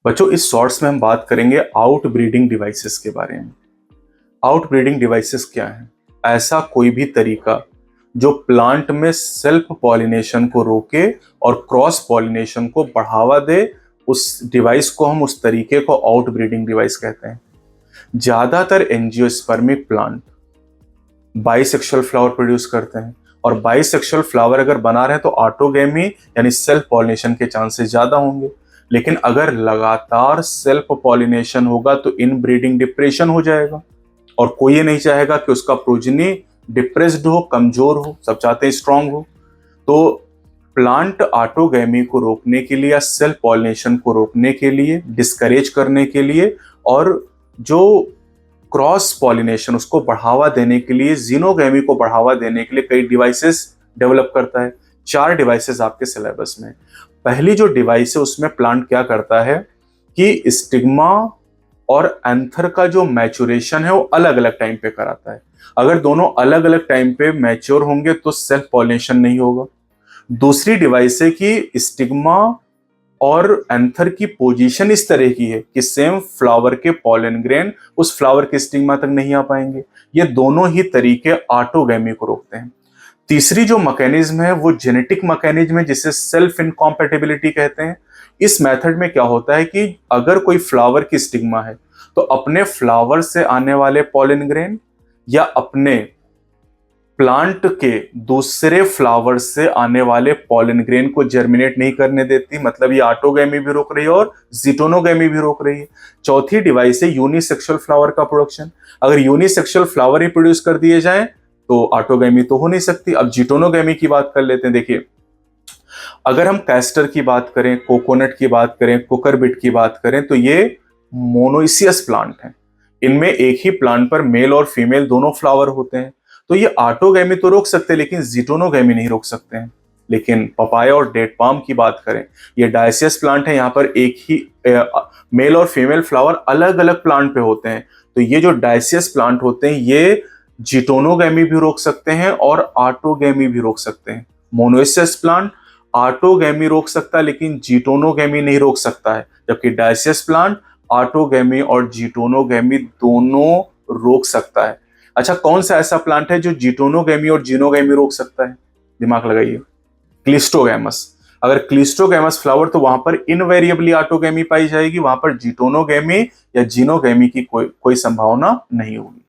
बच्चों, इस शॉर्ट्स में हम बात करेंगे आउट ब्रीडिंग डिवाइसेस के बारे में। आउट ब्रीडिंग डिवाइसेस क्या है? ऐसा कोई भी तरीका जो प्लांट में सेल्फ पॉलिनेशन को रोके और क्रॉस पॉलिनेशन को बढ़ावा दे, उस डिवाइस को हम उस तरीके को आउट ब्रीडिंग डिवाइस कहते हैं। ज्यादातर angiospermic plant bisexual flower produce करते हैं, और बाइसेक्सुअल फ्लावर अगर बना रहे हैं तो ऑटोगैमी यानी सेल्फ पॉलिनेशन के चांसेस ज्यादा होंगे। लेकिन अगर लगातार सेल्फ पॉलिनेशन होगा तो इन ब्रीडिंग डिप्रेशन हो जाएगा, और कोई ये नहीं चाहेगा कि उसका प्रोजनी डिप्रेस्ड हो, कमजोर हो। सब चाहते हैं स्ट्रांग हो। तो प्लांट ऑटोगैमी को रोकने के लिए या सेल्फ पॉलिनेशन को रोकने के लिए, डिस्करेज करने के लिए, और जो क्रॉस पॉलिनेशन उसको बढ़ावा देने के लिए, जीनोगैमी को बढ़ावा देने के लिए कई डिवाइसेस डेवलप करता है। 4 डिवाइसेस आपके सिलेबस में। पहली जो डिवाइस है उसमें प्लांट क्या करता है कि स्टिग्मा और एंथर का जो मैच्योरेशन है वो अलग अलग टाइम पे कराता है। अगर दोनों अलग अलग टाइम पे मैच्योर होंगे तो सेल्फ पॉलिनेशन नहीं होगा। दूसरी डिवाइस है कि स्टिग्मा और एंथर की पोजीशन इस तरह की है कि सेम फ्लावर के पॉलन ग्रेन उस फ्लावर के स्टिग्मा तक नहीं आ पाएंगे। ये दोनों ही तरीके ऑटोगैमी को रोकते हैं। तीसरी जो मैकेनिज्म है वो जेनेटिक मैकेनिज्म है, जिसे सेल्फ इनकॉम्पैटिबिलिटी कहते हैं। इस मेथड में क्या होता है कि अगर कोई फ्लावर की स्टिग्मा है तो अपने फ्लावर से आने वाले पॉलन ग्रेन या अपने प्लांट के दूसरे फ्लावर से आने वाले पॉलन ग्रेन को जर्मिनेट नहीं करने देती। मतलब ये ऑटोगैमी भी रोक रही है और जीटोनोगैमी भी रोक रही है। चौथी डिवाइस है यूनिसेक्सुअल फ्लावर का प्रोडक्शन। अगर यूनिसेक्सुअल फ्लावर ही प्रोड्यूस कर दिए जाएं तो ऑटोगैमी तो हो नहीं सकती। अब जीटोनोगैमी की बात कर लेते हैं। देखिए, अगर हम कैस्टर की बात करें, कोकोनट की बात करें, कुकरबिट की बात करें, तो ये मोनोइसियस प्लांट हैं। इनमें एक ही प्लांट पर मेल और फीमेल दोनों फ्लावर होते हैं। तो ये ऑटोगैमी तो रोक सकते हैं लेकिन जीटोनोगैमी नहीं रोक सकते हैं। लेकिन पपाया और डेट पाम की बात करें, ये डायसियस प्लांट है। यहाँ पर एक ही मेल और फीमेल फ्लावर अलग अलग प्लांट पे होते हैं। तो ये जो डायसियस प्लांट होते हैं ये जीटोनोगैमी भी रोक सकते हैं और ऑटोगैमी भी रोक सकते हैं। मोनोइसियस प्लांट ऑटोगैमी रोक सकता है लेकिन जीटोनोगैमी नहीं रोक सकता है, जबकि डायसियस प्लांट ऑटोगैमी और जीटोनोगैमी दोनों रोक सकता है। अच्छा, कौन सा ऐसा प्लांट है जो जीटोनोगैमी और जीनोगैमी रोक सकता है? दिमाग लगाइए। क्लिस्टोगैमस। अगर क्लिस्टोगैमस फ्लावर तो वहां पर इनवेरिएबली ऑटोगैमी पाई जाएगी, वहां पर जीटोनोगैमी या जीनोगैमी की कोई संभावना नहीं होगी।